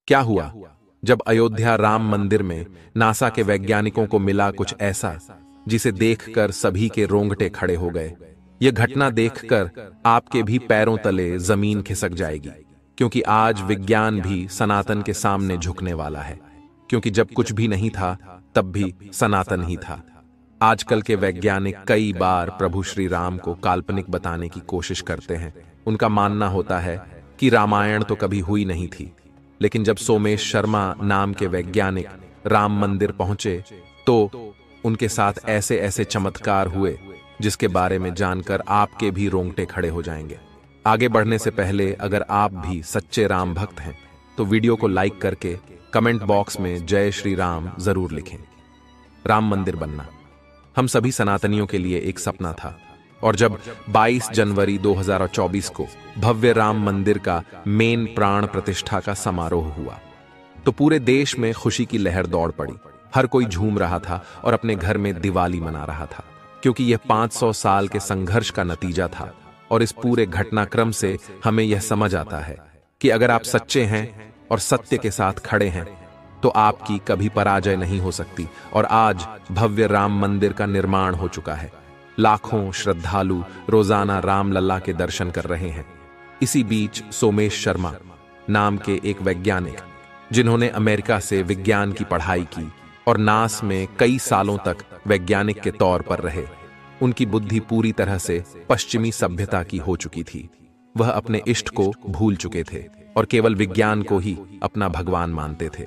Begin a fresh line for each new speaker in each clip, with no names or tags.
क्या हुआ जब अयोध्या राम मंदिर में नासा के वैज्ञानिकों को मिला कुछ ऐसा जिसे देखकर सभी के रोंगटे खड़े हो गए। यह घटना देखकर आपके भी पैरों तले जमीन खिसक जाएगी, क्योंकि आज विज्ञान भी सनातन के सामने झुकने वाला है। क्योंकि जब कुछ भी नहीं था तब भी सनातन ही था। आजकल के वैज्ञानिक कई बार प्रभु श्री राम को काल्पनिक बताने की कोशिश करते हैं। उनका मानना होता है कि रामायण तो कभी हुई नहीं थी, लेकिन जब सोमेश शर्मा नाम के वैज्ञानिक राम मंदिर पहुंचे तो उनके साथ ऐसे ऐसे चमत्कार हुए जिसके बारे में जानकर आपके भी रोंगटे खड़े हो जाएंगे। आगे बढ़ने से पहले अगर आप भी सच्चे राम भक्त हैं तो वीडियो को लाइक करके कमेंट बॉक्स में जय श्री राम जरूर लिखें। राम मंदिर बनना हम सभी सनातनियों के लिए एक सपना था, और जब 22 जनवरी 2024 को भव्य राम मंदिर का मेन प्राण प्रतिष्ठा का समारोह हुआ तो पूरे देश में खुशी की लहर दौड़ पड़ी। हर कोई झूम रहा था और अपने घर में दिवाली मना रहा था, क्योंकि यह 500 साल के संघर्ष का नतीजा था। और इस पूरे घटनाक्रम से हमें यह समझ आता है कि अगर आप सच्चे हैं और सत्य के साथ खड़े हैं तो आपकी कभी पराजय नहीं हो सकती। और आज भव्य राम मंदिर का निर्माण हो चुका है। लाखों श्रद्धालु रोजाना राम लल्ला के दर्शन कर रहे हैं। इसी बीच सोमेश शर्मा नाम के एक वैज्ञानिक, जिन्होंने अमेरिका से विज्ञान की पढ़ाई की और नास में कई सालों तक वैज्ञानिक के तौर पर रहे, उनकी बुद्धि पूरी तरह से पश्चिमी सभ्यता की हो चुकी थी। वह अपने इष्ट को भूल चुके थे और केवल विज्ञान को ही अपना भगवान मानते थे।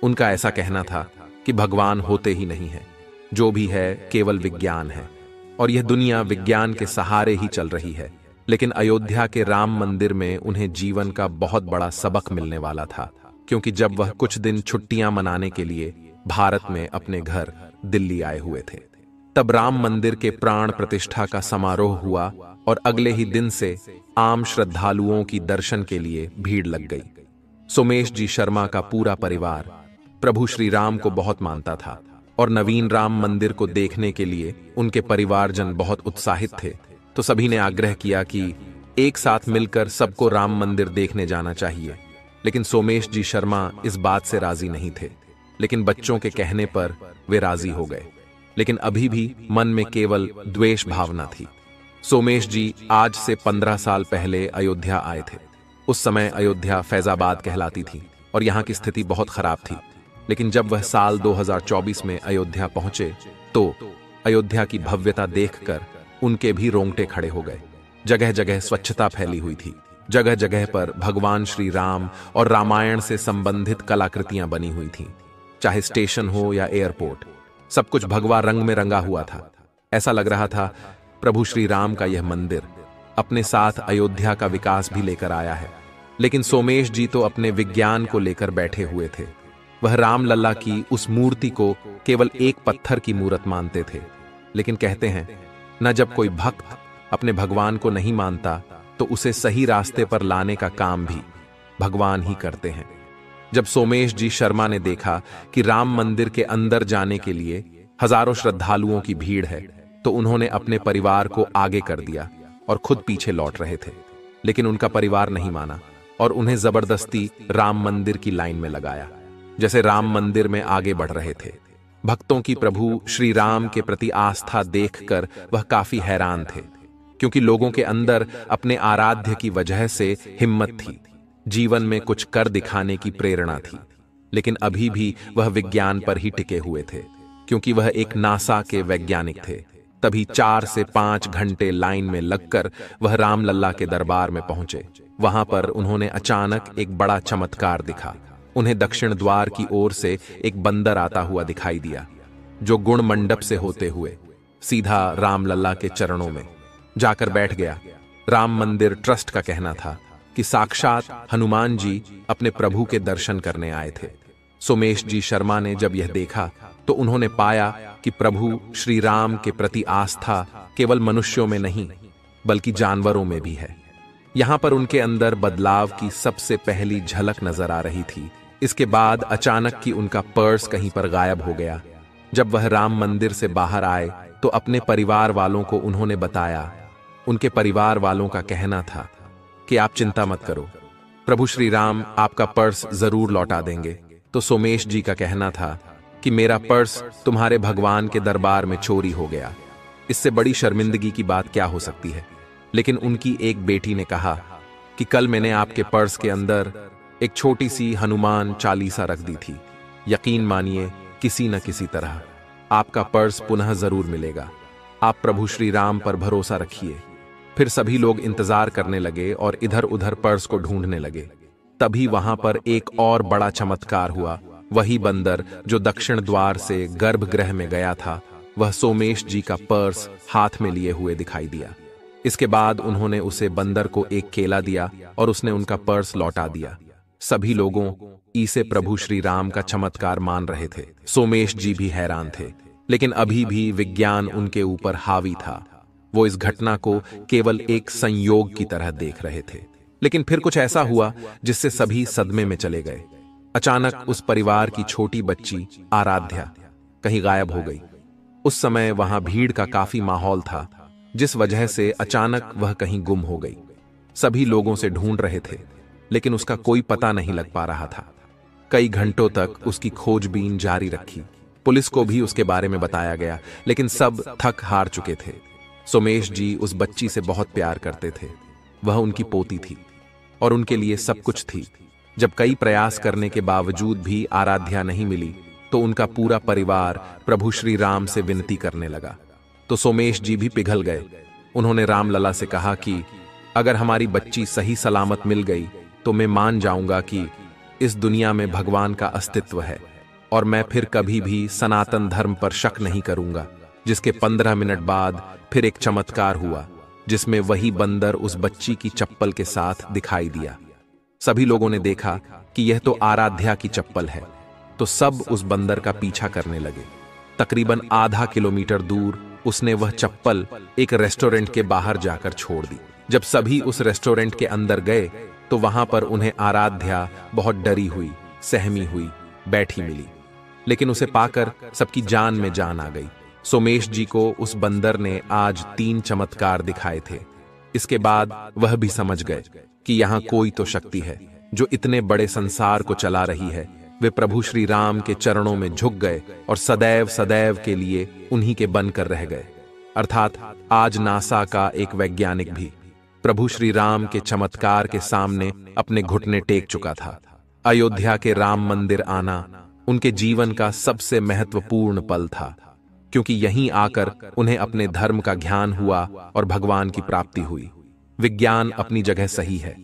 उनका ऐसा कहना था कि भगवान होते ही नहीं है, जो भी है केवल विज्ञान है, और यह दुनिया विज्ञान के सहारे ही चल रही है। लेकिन अयोध्या के राम मंदिर में उन्हें जीवन का बहुत बड़ा सबक मिलने वाला था, क्योंकि जब वह कुछ दिन छुट्टियां मनाने के लिए भारत में अपने घर दिल्ली आए हुए थे, तब राम मंदिर के प्राण प्रतिष्ठा का समारोह हुआ और अगले ही दिन से आम श्रद्धालुओं की दर्शन के लिए भीड़ लग गई। सोमेश जी शर्मा का पूरा परिवार प्रभु श्री राम को बहुत मानता था और नवीन राम मंदिर को देखने के लिए उनके परिवारजन बहुत उत्साहित थे। तो सभी ने आग्रह किया कि एक साथ मिलकर सबको राम मंदिर देखने जाना चाहिए। लेकिन सोमेश जी शर्मा इस बात से राजी नहीं थे, लेकिन बच्चों के कहने पर वे राजी हो गए। लेकिन अभी भी मन में केवल द्वेष भावना थी। सोमेश जी आज से 15 साल पहले अयोध्या आए थे। उस समय अयोध्या फैजाबाद कहलाती थी और यहाँ की स्थिति बहुत खराब थी। लेकिन जब वह साल 2024 में अयोध्या पहुंचे तो अयोध्या की भव्यता देखकर उनके भी रोंगटे खड़े हो गए। जगह जगह स्वच्छता फैली हुई थी। जगह जगह पर भगवान श्री राम और रामायण से संबंधित कलाकृतियां बनी हुई थीं। चाहे स्टेशन हो या एयरपोर्ट, सब कुछ भगवा रंग में रंगा हुआ था। ऐसा लग रहा था प्रभु श्री राम का यह मंदिर अपने साथ अयोध्या का विकास भी लेकर आया है। लेकिन सोमेश जी तो अपने विज्ञान को लेकर बैठे हुए थे। वह राम लल्ला की उस मूर्ति को केवल एक पत्थर की मूर्त मानते थे। लेकिन कहते हैं न, जब कोई भक्त अपने भगवान को नहीं मानता तो उसे सही रास्ते पर लाने का काम भी भगवान ही करते हैं। जब सोमेश जी शर्मा ने देखा कि राम मंदिर के अंदर जाने के लिए हजारों श्रद्धालुओं की भीड़ है तो उन्होंने अपने परिवार को आगे कर दिया और खुद पीछे लौट रहे थे। लेकिन उनका परिवार नहीं माना और उन्हें जबरदस्ती राम मंदिर की लाइन में लगाया। जैसे राम मंदिर में आगे बढ़ रहे थे, भक्तों की प्रभु श्री राम के प्रति आस्था देखकर वह काफी हैरान थे, क्योंकि लोगों के अंदर अपने आराध्य की वजह से हिम्मत थी, जीवन में कुछ कर दिखाने की प्रेरणा थी। लेकिन अभी भी वह विज्ञान पर ही टिके हुए थे, क्योंकि वह एक नासा के वैज्ञानिक थे। तभी 4 से 5 घंटे लाइन में लगकर वह राम लल्ला के दरबार में पहुंचे। वहां पर उन्होंने अचानक एक बड़ा चमत्कार दिखा। उन्हें दक्षिण द्वार की ओर से एक बंदर आता हुआ दिखाई दिया, जो गुण मंडप से होते हुए सीधा राम लल्ला के चरणों में जाकर बैठ गया। राम मंदिर ट्रस्ट का कहना था कि साक्षात हनुमान जी अपने प्रभु के दर्शन करने आए थे। सोमेश जी शर्मा ने जब यह देखा तो उन्होंने पाया कि प्रभु श्री राम के प्रति आस्था केवल मनुष्यों में नहीं बल्कि जानवरों में भी है। यहां पर उनके अंदर बदलाव की सबसे पहली झलक नजर आ रही थी। इसके बाद अचानक की उनका पर्स कहीं पर गायब हो गया। जब वह राम मंदिर से बाहर आए तो अपने परिवार वालों को उन्होंने बताया। उनके परिवार वालों का कहना था कि आप चिंता मत करो, प्रभु श्री राम आपका पर्स जरूर लौटा देंगे। तो सोमेश जी का कहना था कि मेरा पर्स तुम्हारे भगवान के दरबार में चोरी हो गया, इससे बड़ी शर्मिंदगी की बात क्या हो सकती है। लेकिन उनकी एक बेटी ने कहा कि कल मैंने आपके पर्स के अंदर एक छोटी सी हनुमान चालीसा रख दी थी। यकीन मानिए किसी न किसी तरह आपका पर्स पुनः जरूर मिलेगा। आप प्रभु श्री राम पर भरोसा रखिए। फिर सभी लोग इंतजार करने लगे और इधर उधर पर्स को ढूंढने लगे। तभी वहां पर एक और बड़ा चमत्कार हुआ। वही बंदर जो दक्षिण द्वार से गर्भगृह में गया था, वह सोमेश जी का पर्स हाथ में लिए हुए दिखाई दिया। इसके बाद उन्होंने उसे बंदर को एक केला दिया और उसने उनका पर्स लौटा दिया। सभी लोगों इसे प्रभु श्री राम का चमत्कार मान रहे थे। सोमेश जी भी हैरान थे, लेकिन अभी भी विज्ञान उनके ऊपर हावी था। वो इस घटना को केवल एक संयोग की तरह देख रहे थे। लेकिन फिर कुछ ऐसा हुआ जिससे सभी सदमे में चले गए। अचानक उस परिवार की छोटी बच्ची आराध्या कहीं गायब हो गई। उस समय वहां भीड़ का काफी माहौल था, जिस वजह से अचानक वह कहीं गुम हो गई। सभी लोगों से ढूंढ रहे थे, लेकिन उसका कोई पता नहीं लग पा रहा था। कई घंटों तक उसकी खोजबीन जारी रखी। पुलिस को भी उसके बारे में बताया गया, लेकिन सब थक हार चुके थे। सोमेश जी उस बच्ची से बहुत प्यार करते थे। वह उनकी पोती थी और उनके लिए सब कुछ थी। जब कई प्रयास करने के बावजूद भी आराध्या नहीं मिली, तो उनका पूरा परिवार प्रभु श्री राम से विनती करने लगा। तो सोमेश जी भी पिघल गए। उन्होंने रामलला से कहा कि अगर हमारी बच्ची सही सलामत मिल गई तो मैं मान जाऊंगा कि इस दुनिया में भगवान का अस्तित्व है, और मैं फिर कभी भी सनातन धर्म पर शक नहीं करूंगा। जिसके 15 मिनट बाद फिर एक चमत्कार हुआ, जिसमें वही बंदर उस बच्ची की चप्पल के साथ दिखाई दिया। सभी लोगों ने देखा कि यह तो आराध्या की चप्पल है, तो सब उस बंदर का पीछा करने लगे। तकरीबन आधा किलोमीटर दूर उसने वह चप्पल एक रेस्टोरेंट के बाहर जाकर छोड़ दी। जब सभी उस रेस्टोरेंट के अंदर गए तो वहां पर उन्हें आराध्या बहुत डरी हुई, सहमी हुई बैठी मिली। लेकिन उसे पाकर सबकी जान में जान आ गई। सोमेश जी को उस बंदर ने आज 3 चमत्कार दिखाए थे। इसके बाद वह भी समझ गए कि यहाँ कोई तो शक्ति है जो इतने बड़े संसार को चला रही है। वे प्रभु श्री राम के चरणों में झुक गए और सदैव सदैव के लिए उन्हीं के बनकर रह गए। अर्थात आज नासा का एक वैज्ञानिक भी प्रभु श्री राम के चमत्कार के सामने अपने घुटने टेक चुका था। अयोध्या के राम मंदिर आना उनके जीवन का सबसे महत्वपूर्ण पल था, क्योंकि यहीं आकर उन्हें अपने धर्म का ज्ञान हुआ और भगवान की प्राप्ति हुई। विज्ञान अपनी जगह सही है,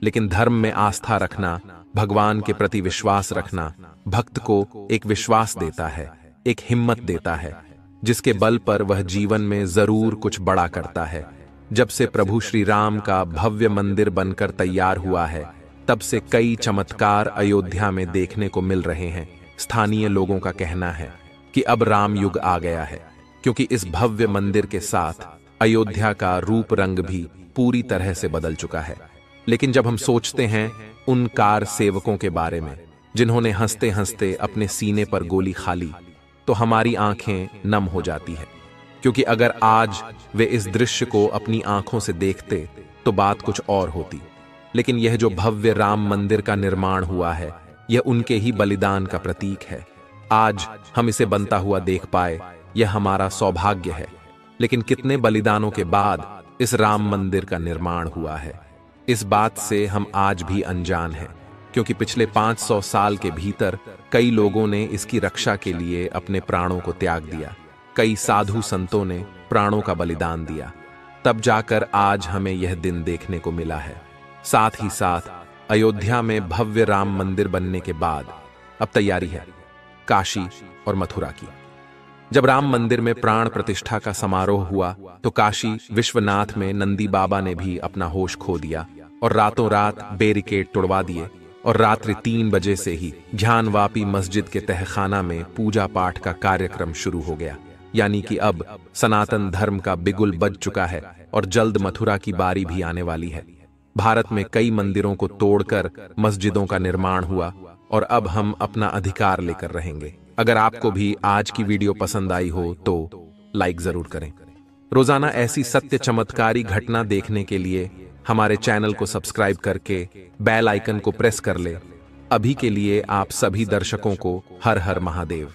लेकिन धर्म में आस्था रखना, भगवान के प्रति विश्वास रखना भक्त को एक विश्वास देता है, एक हिम्मत देता है, जिसके बल पर वह जीवन में जरूर कुछ बड़ा करता है। जब से प्रभु श्री राम का भव्य मंदिर बनकर तैयार हुआ है, तब से कई चमत्कार अयोध्या में देखने को मिल रहे हैं। स्थानीय लोगों का कहना है कि अब राम युग आ गया है, क्योंकि इस भव्य मंदिर के साथ अयोध्या का रूप रंग भी पूरी तरह से बदल चुका है। लेकिन जब हम सोचते हैं उन कार सेवकों के बारे में जिन्होंने हंसते हंसते अपने सीने पर गोली खा ली, तो हमारी आंखें नम हो जाती है। क्योंकि अगर आज वे इस दृश्य को अपनी आंखों से देखते तो बात कुछ और होती। लेकिन यह जो भव्य राम मंदिर का निर्माण हुआ है, यह उनके ही बलिदान का प्रतीक है। आज हम इसे बनता हुआ देख पाए, यह हमारा सौभाग्य है। लेकिन कितने बलिदानों के बाद इस राम मंदिर का निर्माण हुआ है, इस बात से हम आज भी अनजान हैं। क्योंकि पिछले 500 साल के भीतर कई लोगों ने इसकी रक्षा के लिए अपने प्राणों को त्याग दिया। कई साधु संतों ने प्राणों का बलिदान दिया, तब जाकर आज हमें यह दिन देखने को मिला है। साथ ही साथ अयोध्या में भव्य राम मंदिर बनने के बाद अब तैयारी है काशी और मथुरा की। जब राम मंदिर में प्राण प्रतिष्ठा का समारोह हुआ तो काशी विश्वनाथ में नंदी बाबा ने भी अपना होश खो दिया और रातों रात बैरिकेड तोड़वा दिए, और रात्रि 3 बजे से ही ज्ञानवापी मस्जिद के तहखाना में पूजा पाठ का कार्यक्रम शुरू हो गया। यानी कि अब सनातन धर्म का बिगुल बज चुका है और जल्द मथुरा की बारी भी आने वाली है। भारत में कई मंदिरों को तोड़कर मस्जिदों का निर्माण हुआ और अब हम अपना अधिकार लेकर रहेंगे। अगर आपको भी आज की वीडियो पसंद आई हो तो लाइक जरूर करें। रोजाना ऐसी सत्य चमत्कारी घटना देखने के लिए हमारे चैनल को सब्सक्राइब करके बेल आइकन को प्रेस कर ले। अभी के लिए आप सभी दर्शकों को हर हर महादेव।